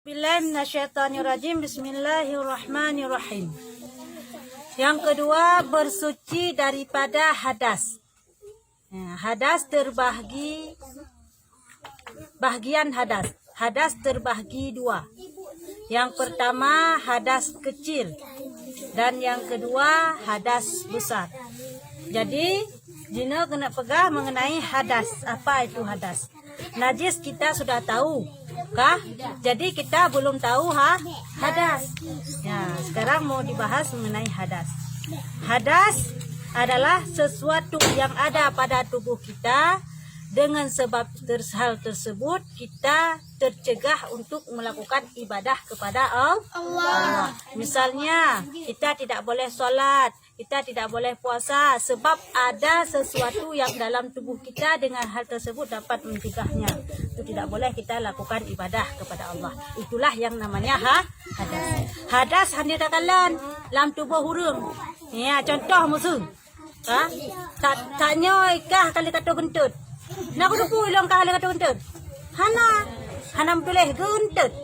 Bismillahirrahmanirrahim. Bismillahirrahmanirrahim. Yang kedua, bersuci daripada hadas. Hadas terbahagi, bahagian hadas. Hadas terbahagi dua. Yang pertama hadas kecil dan yang kedua hadas besar. Jadi Jina kena pegang mengenai hadas. Apa itu hadas? Najis kita sudah tahu, kah? Jadi kita belum tahu hadas. Ya, sekarang mau dibahas mengenai hadas. Hadas adalah sesuatu yang ada pada tubuh kita. Dengan sebab hal tersebut kita tercegah untuk melakukan ibadah kepada Allah. Misalnya kita tidak boleh sholat, kita tidak boleh puasa sebab ada sesuatu yang dalam tubuh kita dengan hal tersebut dapat mencegahnya. Itu tidak boleh kita lakukan ibadah kepada Allah. Itulah yang namanya hadas. Hadas hanya katakan dalam tubuh hurung. Ya, contoh musuh. Tak nyoy kah kali kata gentut. Nak kudu ilang kah kali kata gentut. Hana betuleh gentut.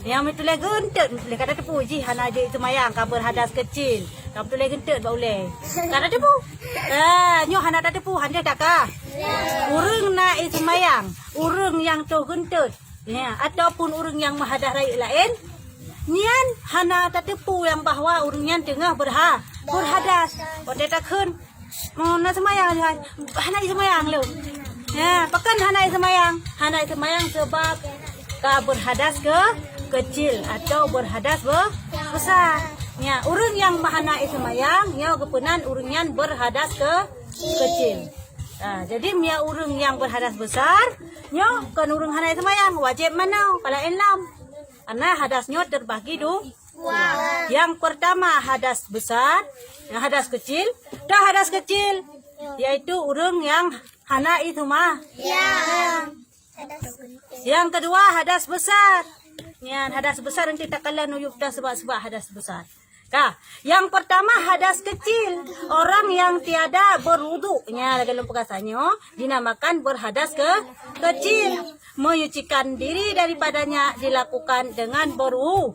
Yang betuleh gentut, betuleh kata tepu ji hana je itu mayang kabar hadas kecil. Kamu betuleh gentut ba boleh. Kata tepu. Nyo hana tak tepu, hande tak kah? Urang na itu mayang, urang yang tu gentut. Ya, ataupun urang yang mahadah lain. Nian hana tak tepu yang bahwa urang tengah berhadas. Pada tak kun na semayang hana semayang lu. Ya, pakan hana semayang sebab ka berhadas kecil atau berhadas besar. Ya, urang yang mahana semayang, nya kepunan urang yang berhadas kecil. Jadi mia urang yang berhadas besar, nya kan urang hana semayang wajib mana kalau enlam. Karena hadasnya terbagi dua. Yang pertama hadas besar, yang hadas kecil. Dah hadas kecil yaitu urang yang hana itu mah. Yang kedua hadas besar. Yang hadas besar nanti tak kalah nuyuk dah sebab hadas besar. Yang pertama hadas kecil, orang yang tiada berwudu. Nya dalam perkataannya dinamakan berhadas kecil. Menyucikan diri daripadanya dilakukan dengan berwudu.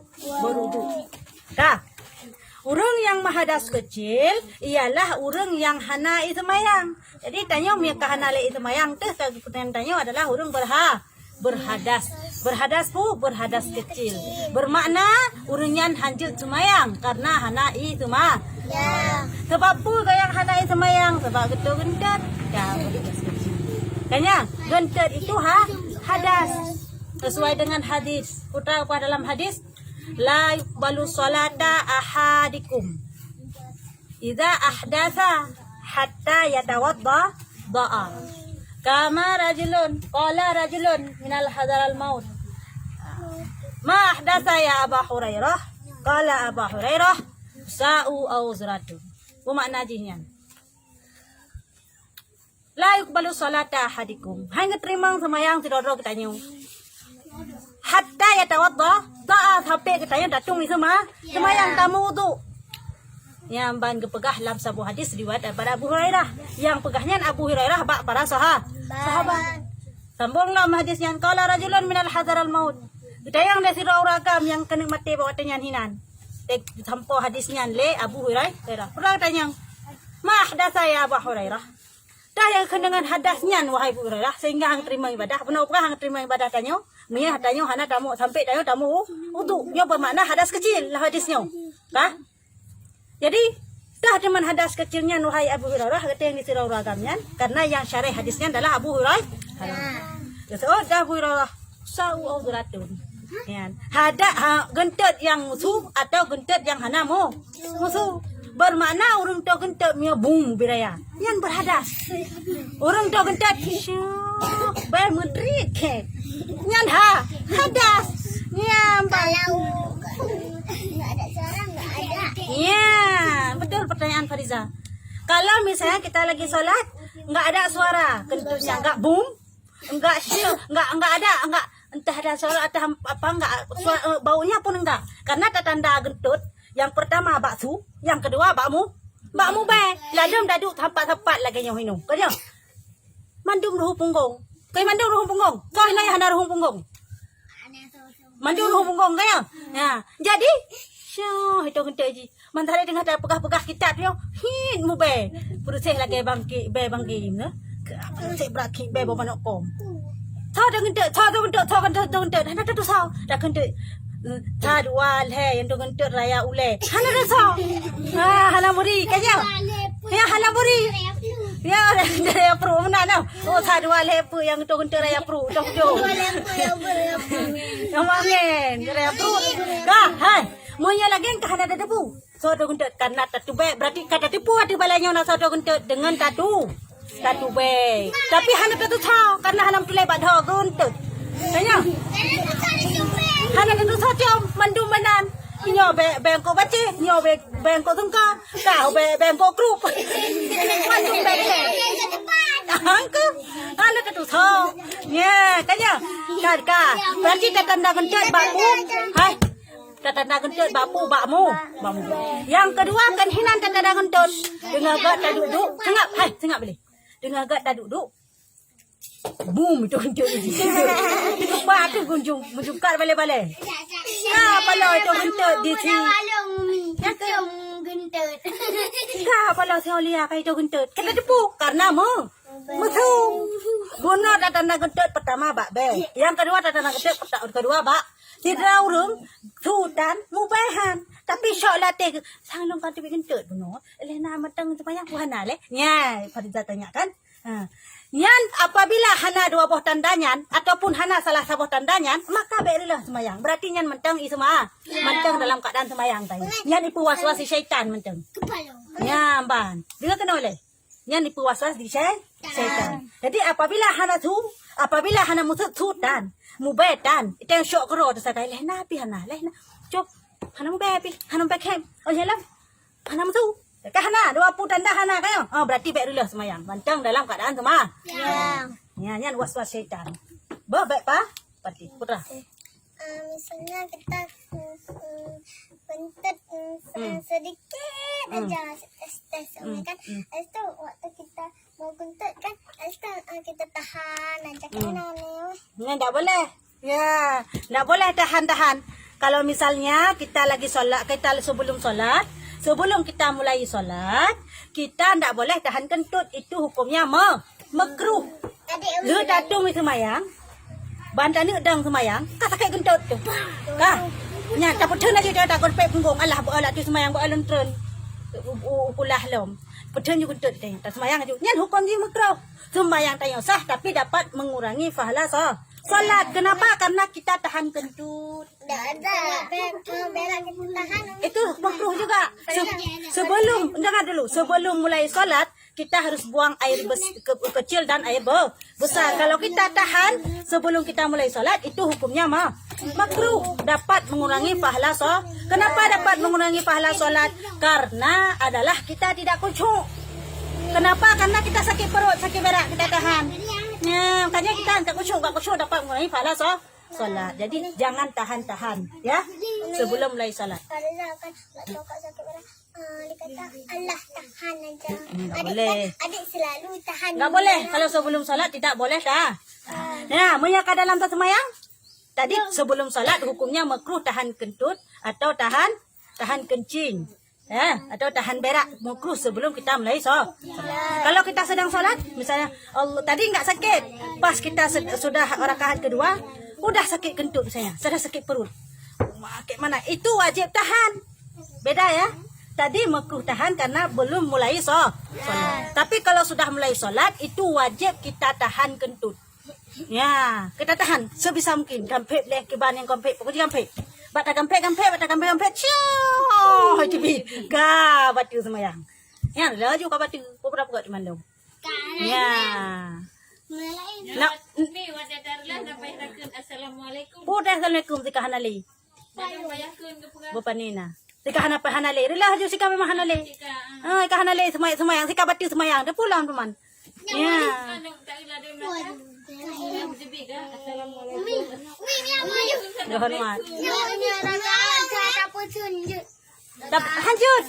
Urang yang mahadas kecil ialah urang yang hana semayang. Jadi tanya mereka hana semayang tu tanya adalah urang berhadas. Berhadas kecil. Bermakna urang yang hanjut semayang karena hana semayang. Sebab pu yang hana semayang sebab gentot. Berhadas kecil. Tanya gentot itu hadas. Sesuai dengan hadis. Putra apa dalam hadis? La yuqbalu salata ahadikum idza ahdatha hatta yatawadda da'a. Kama qala rajulun minal hadaral maut. Ma ahdatha ya Aba Hurairah? Qala Aba Hurairah sa'u aw zuratu. Bermakna jinya. La yuqbalu salata ahadikum. Hanya terima semayang sidoro katanya. Hatta yatawadda taat sampai katanya datung semayang tamu wudu. Yang ban kepegah dalam sebuah hadis riwayat daripada Abu Hurairah. Yang pegahnya Abu Hurairah para sahabat. Sambung dalam hadis yang qala rajulun minal hadaral maut. Katanya yang dari ragam yang kena mati bawa tanya hinan. Sampo hadisnya le Abu Hurairah. Pernah tanya, "Ma ahdatsa ya Abu Hurairah?" Dah yang dengan hadasnya wahai Abu Hurairah sehingga hang terima ibadah. Pernah hang terima ibadah tanya? Mia tanya hana tamu sampai tanya tamu wudu. Nya bermakna hadas kecil lah hadisnya. Jadi dah dengan hadas kecilnya wahai Abu Hurairah kata yang disirau ragamnya karena yang syarih hadisnya adalah Abu Hurairah. Dah Abu Hurairah sa'u au duratun. Gentot yang musuh atau gentot yang hana musuh. Bermakna orang tu gentot punya bung biraya yang berhadas. Orang tu gentot bayar mudrik yang hadas yang kalau nggak ada cara nggak ada. Ya betul pertanyaan Fariza. Kalau misalnya kita lagi sholat nggak ada suara kentutnya nggak bung nggak entah ada suara atau apa nggak baunya pun enggak karena tanda gentut. Yang pertama baksu, yang kedua bakmu bae. Ladam dadu tempat-tempat lagi yang minum. Kanya. Mandum ruh punggung. Kay mandum ruh punggung. Kay na hana ruh punggung. Mandu hubung kaya. Ya, jadi syah itu kentut ji. Mantare dengan ada pegah-pegah kita tu, hin mu be. Proses lagi bangki be bangki ne. Cek beraki be bawa nak kom. Thao dah kentut, hana tu sao. Dah kentut. Tha dua le yang tu kentut raya ule. Hana dah sao. Hana muri kaya. Ya hana muri. Ya raya pro mana nak. Oh tha dua le pu yang tu kentut raya pro. Dok jo. Yang mangen raya pro. Dah, hai. Monya lagi yang hana ada debu. So tu kentut karena tatu be berarti kata tipu ada balanya nak so tu kentut dengan tatu. Tatu be. Tapi hana tatu thau karena hana tu lebat dah kentut. Tanya. Hana tentu saja mandu manan. Nyo bengko baca, nyo bengko tungka, kau bengko grup. Mandu bengko. Angka, hana tentu thau. Ya, tanya. Kaka, berarti tanda kentut bapu. Hai. Tanda kentut bapu bakmu. Yang kedua kan hinan tanda kentut. Dengar gak tak duduk. Sengap, hai, sengap boleh. Dengar gak tak duduk. Boom itu kentut ni. Itu batu kunjung menjungkat balik-balik. Ya, kalau itu kentut di sini. Ya ke? Enggak, kalau saya lihat itu kentut. Kena tepuk karena musuh. Guna tanda kentut pertama bak be. Yang kedua tanda kentut kedua bak. Tidak urung sudan mubahan. Tapi syok latih sang long kata kentut benar. Elena matang sembahyang puhana le. Nya, Fariza tanya kan? Yan apabila hana dua buah tandanyan ataupun hana salah satu tandanyan maka berilah sembahyang. Berarti nyan mentang isma. Mentang dalam keadaan sembahyang tadi. Nyan ipu waswas si syaitan mentang. Ya, ban. Dengar kena oleh. Nyan ipu waswas di syaitan. Jadi apabila hana musuh sudan mubetan itu yang syok kero tu saya lehna pi hana lehna. Cop hana mubepi, hana mubekhem. Oh jalan. Hana musuh. Hana dua pu tanda hana kayo. Oh berarti berilah sembahyang. Mentang dalam keadaan sembahyang. Ya. Nyan waswas syaitan. Baik pa? Pati putra. Misalnya kita kentut sedikit aja tes kan. Lepas tu waktu kita mau kentut kan, lepas tu kita tahan aja kan Nyan tak boleh. Ya, tak boleh tahan-tahan. Kalau misalnya kita lagi solat, kita sebelum kita mulai solat, kita tak boleh tahan kentut. Itu hukumnya makruh. Lu datung semayang. Bantan ni dang semayang, kau sakit kentut tu. Kah? Nya tak putun aja dia takut pek punggung. Allah tu semayang buat lentren. Ulah lom. Putun ju kentut teh. Tak semayang aja. Nyan hukum dia makruh. Semayang tanya sah tapi dapat mengurangi pahala solat. Kenapa? Karena kita tahan kentut. Tak ada. Bela kita tahan. Itu makruh juga. Sebelum mulai solat, kita harus buang air kecil dan air besar. Kalau kita tahan sebelum kita mulai solat, itu hukumnya makruh. Dapat mengurangi pahala solat. Kenapa dapat mengurangi pahala solat? Karena adalah kita tidak khusyuk. Kenapa? Karena kita sakit perut, sakit berak, kita tahan. Ya, makanya kita tak khusyuk dapat mengurangi pahala solat. Jadi jangan tahan-tahan ya sebelum mulai solat. Kalau kan cokak sakit berat, dikata Allah tahan aja. Tak boleh. Adik selalu tahan. Tak boleh. Kalau sebelum solat tidak boleh dah. Ya, menyaka dalam semayang. Tadi sebelum solat hukumnya makruh tahan kentut atau tahan kencing. Ya, atau tahan berak makruh sebelum kita mulai solat. Kalau kita sedang solat, misalnya Allah tadi enggak sakit, pas kita sudah rakaat kedua, udah sakit kentut misalnya, sudah sakit perut. Sakit mana? Itu wajib tahan. Beda ya. Tadi makruh tahan karena belum mulai solat. Tapi kalau sudah mulai solat, itu wajib kita tahan kentut. Ya, kita tahan sebisa mungkin. Gampek leh kiban yang gampek, pokoknya gampek. Bata gampek. Ciao, tibi. Ga batu semayang. Ya, laju ka batu. Berapa buat di mandong? Ya. Nak Ni wadah darlah dah bayarkan assalamualaikum. Pudah assalamualaikum tika hanali. Dah bayarkan ke pura. Bapa nina. Tika hanali. Relah ju sika memang hanali. Ika hanali semayang sika batu semayang. Dia pulang teman. Ya. Anak tak ilah dia nak. Assalamualaikum. Hormat. Dapat Lanjut.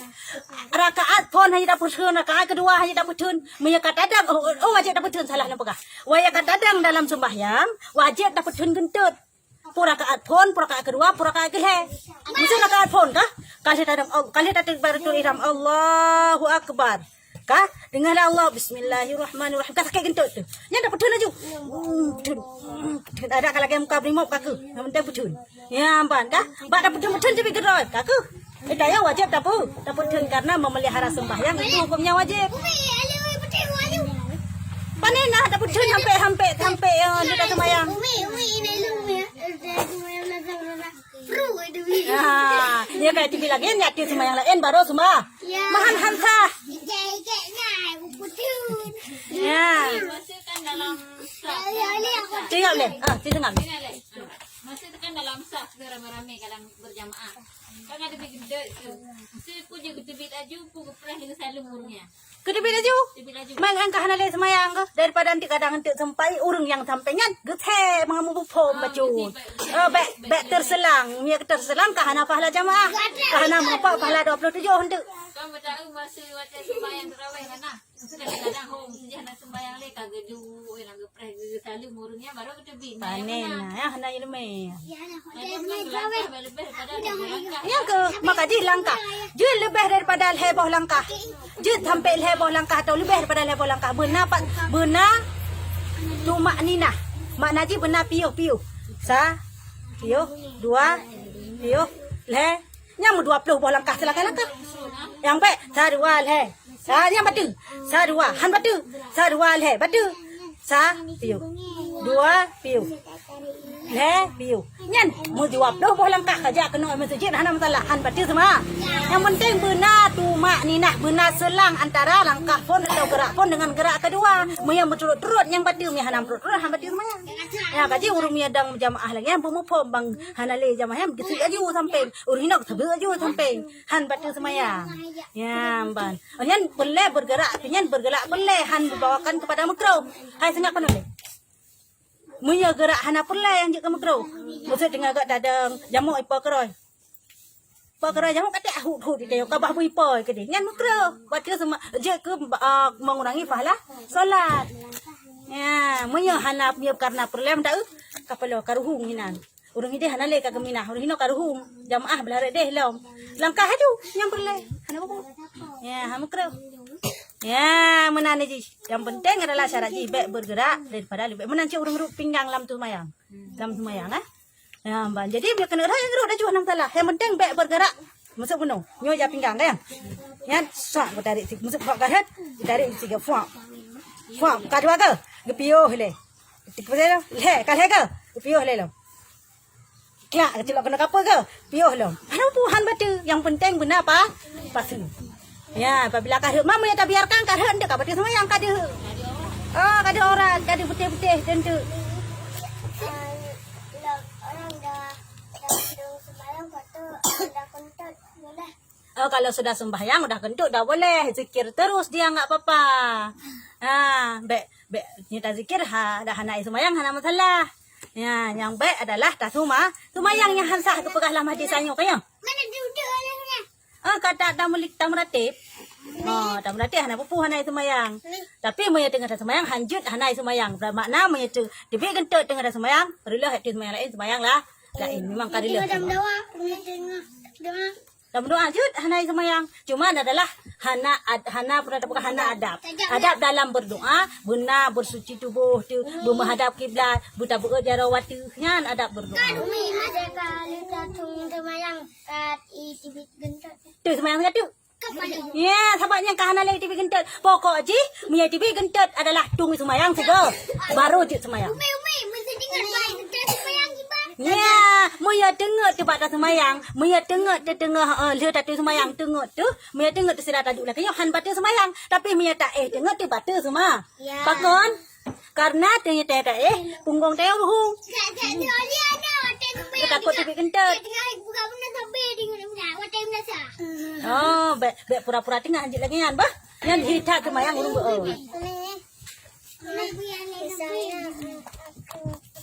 Rakaat pon hanya dapat turun, rakaat kedua hanya dapat turun. Menyakat dadang, wajib dapat turun salah nampak. Wayakat dadang dalam sembahyang wajib dapat turun kentut. rakaat pun, rakaat kedua, rakaat ketiga. Mesti rakaat pun kah? Kali datang baratul ihram Allahu akbar. Kah? Dengan Allah bismillahirrahmanirrahim. Kah kayak gitu tu. Nya dapat putun aja. Putun. Ada kalau kayak muka brimo kaku. Yang penting putun. Ya amban kah? Bak dapat putun tapi geroi kaku. Daya wajib dapat putun karena memelihara sembahyang itu hukumnya wajib. Panen lah dapat putun sampai dekat sembahyang. Ya kayak TV lagi ya di sembahyang lain baru semua. Mahan hansa. Ya. Masukkan dalam saf. Tinggal deh. Tinggal. Ini leh. Masukkan dalam saf beramai-ramai kalau berjamaah. Kan ada bikin dek tu. Mesti puja ketebit aju, puja perah dengan salam urungnya. Kedebit aja. Tebit aju. Mang angka hanale semayang ke daripada nanti kadang nanti sampai urung yang sampainya gethe mengamu pom baju. Bek terselang, mia terselang kahana pahala jamaah. Kahana mengapa pahala 27 hendak. Kamu tahu masa waktu sembahyang terawih kan nah. Kadang-kadang home sejana sembahyang le kagak du yang perah dengan salam urungnya baru ketebit. Panen ya hana ilmu. Lebih pada langkah. Ya ke maka di langkah. Je lebih daripada heboh langkah. Je sampai heboh langkah atau lebih daripada heboh langkah. Benar tumak ninah. Makna ji benar piuh. Piuh, 2, piuh, le. Yang 20 buah langkah silakan langkah. Yang baik, 1, 2, le. Yang batu. 1, 2, han batu. 1, 2, le, batu. Piuh. 2, piuh. Le, piuh. Nyan, mau 20 buah langkah saja kena masjid hana masalah. Han batu semua. Yang penting benar tumak ninah, benar selang antara langkah pun atau gerak pun dengan gerak kedua. Yang berturut-turut yang batu mi hana berturut han batu semua. Ya kaji urung mi adang jamaah lagi yang pemupom bang hanale jamaah yang gitu aja sampai urung nak sebel aja sampai han batu semaya. Ya ban. Nyan boleh bergerak, nyan bergerak boleh han dibawakan kepada makro. Hai sengak kan boleh. Munya gerak hana boleh yang jek makro. Maksud dengan agak dadang jamu ipa keroi. Pakara jamu kata hut di dia kabah ipa ke dia. Nyan makro. Baca semua je ke mengurangi pahala solat. Ya, munya hana punya karena problem dak kapalo karuhung hinan. Urang ide hana le ka geminah, urang hino karuhung. Jamaah belare deh lom. Langkah aju yang perle. Hana apa? Ya, makro. Ya, menane ji. Yang penting adalah syarat ji baik bergerak daripada lebih menanci urang pinggang lam tu mayang. Lam tu mayang Ya, mbak. Jadi dia kena raya geruk dah jual salah. Yang penting baik bergerak. Masuk penuh. Nyo ja pinggang kan? Ya, sak tarik sik. Masuk buat karet, tarik sik fuak. Fuak kadua ke? Gepio le. Tik pasal le, kalhe ke? Gepio le lo. Kya, kecil kena apa ke? Pio lo. Hanu Tuhan batu. Yang penting benar apa? Pasu. Ya, apabila kaduk mama ya tak biarkan kaduk ndak ka batu semua yang kaduk. Oh, kaduk orang, kaduk putih-putih tentu. Oh, kalau sudah sembahyang udah kentut dah boleh zikir terus dia enggak apa-apa. Baik nyata zikir dah hana sembahyang hana masalah. Ya, yang baik adalah dah sembahyang yang hansah tu pegahlah hadis sanyo kaya. Mana duduk orangnya? Kata tak meratib. Tak meratib hana pupu hana sembahyang. Tapi moya tengah dah sembahyang hanjut hana sembahyang. Bermakna moya tu dibik kentut tengah dah sembahyang, perlulah hadis sembahyang lain sembahyanglah. Lain memang kadilah. Dalam doa jud hana semayang. Cuma adalah hana adab. Adab dalam berdoa, benar bersuci tubuh tu, menghadap kiblat, buta jarawat tu, nyan adab berdoa. Umi ada kali katung semayang kat itibit gentot. Tu semayang tu. Ya, sahabatnya kahana lagi tibi gentot. Pokok ji, punya tibi gentot adalah tunggu semayang saja. Baru je semayang. Umi, mesti dengar baik gentot semayang gimana? Ya, moya tengok tu pada semayang, moya tengok tu tengah le tatu semayang tengok tu, moya tengok tu sudah tajuk lah kayo han batu semayang, tapi moya tak tengok tu batu semua. Ya. Pakon? Karena tanya tak punggung teh ruhung. Tak ada ada hotel Takut tu kentut. tengah buka benda sampai dengan hotel biasa. Oh, be pura-pura tengah anjit lagi kan, bah? Yang hitak semayang urung oh.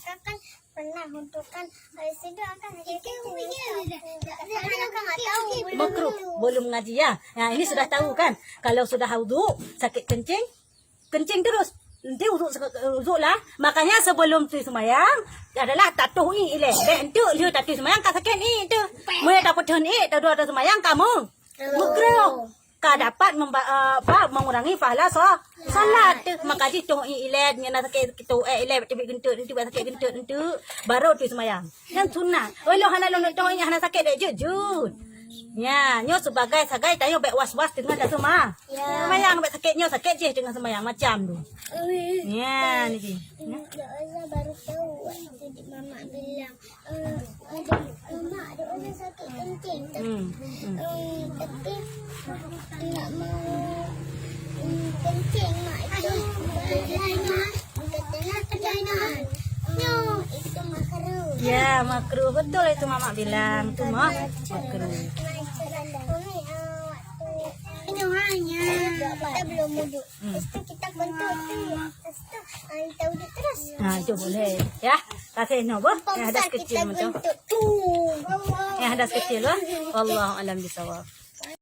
Saya kan pernah untukkan sido akan Makruh, belum ngaji ya. Nah, ini sudah tahu kan? Kalau sudah wudu, sakit kencing terus. nanti uzuk lah. Makanya sebelum tu semayang adalah tatuh ni ile. Bentuk dia tatuh semayang ka sakit ni tu. Mulai dapat tahun ni dua semayang kamu. Makruh. Ka dapat mengurangi pahala salat tu. Maka di tu ile dengan sakit kita ile tiba gentut tiba sakit gentut tu baru tu semayang. Yang sunat. Oi lo hana lo tu hana sakit dak jujur. Ya, nyo sebagai sagai tayo baik was-was dengan dak semah. Semayang baik sakitnya sakit je dengan semayang macam tu. Ya, ni je. Saya baru tahu waktu mama bilang mak ada orang sakit kencing tapi nak mau kencing mak itu katanya perjalanan itu makruh. Ya, makruh betul itu mama bilang tu mah makruh. Ini hanya kita belum wuduk. Lepas tu kita bentuk tu. Lepas tu kita wuduk terus. Nah, itu boleh. Ya, kasih nobo. Yang hadas kecil macam. Tu. Yang hadas kecil lah. Wallahu alam bisawab.